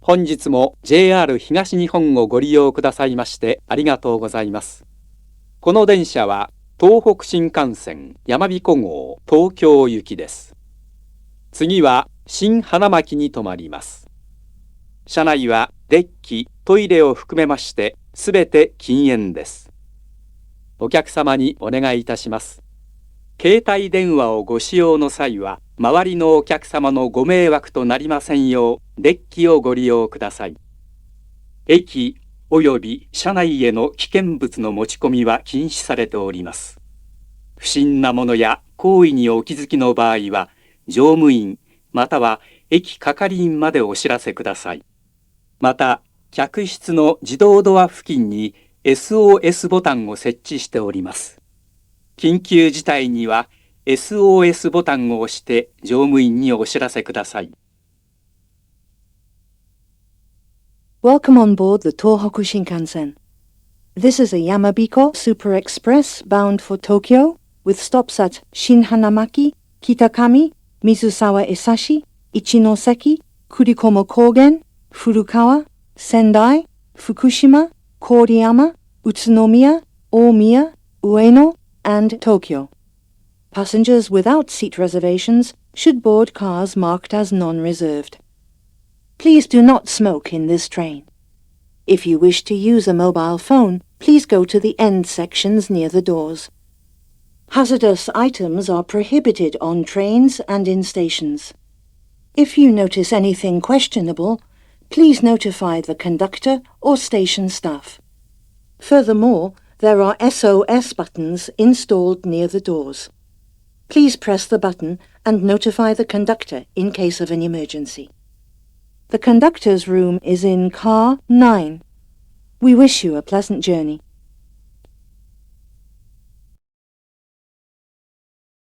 本日も JR 東日本をご利用くださいましてありがとうございます。この電車は東北新幹線やまびこ号東京行きです。次は新花巻に停まります。車内はデッキ、トイレを含めましてすべて禁煙です。お客様にお願いいたします。携帯電話をご使用の際は、周りのお客様のご迷惑となりませんよう、デッキをご利用ください。駅及び車内への危険物の持ち込みは禁止されております。不審なものや行為にお気づきの場合は、乗務員または駅係員までお知らせください。また、客室の自動ドア付近に SOS ボタンを設置しております。緊急事態には SOS ボタンを押して乗務員にお知らせください。Welcome on board the Tohoku Shinkansen. This is a Yamabiko Super Express bound for Tokyo with stops at Shinhanamaki, Kitakami, Mizusawa Esashi, Ichinoseki, Kurikomo Kogen, Furukawa, Sendai, Fukushima, Koriyama, Utsunomiya, Omiya, Ueno, and Tokyo. Passengers without seat reservations should board cars marked as non-reserved. Please do not smoke in this train. If you wish to use a mobile phone, please go to the end sections near the doors. Hazardous items are prohibited on trains and in stations. If you notice anything questionable, please notify the conductor or station staff. Furthermore, there are SOS buttons installed near the doors. Please press the button and notify the conductor in case of an emergency. The conductor's room is in car 9. We wish you a pleasant journey.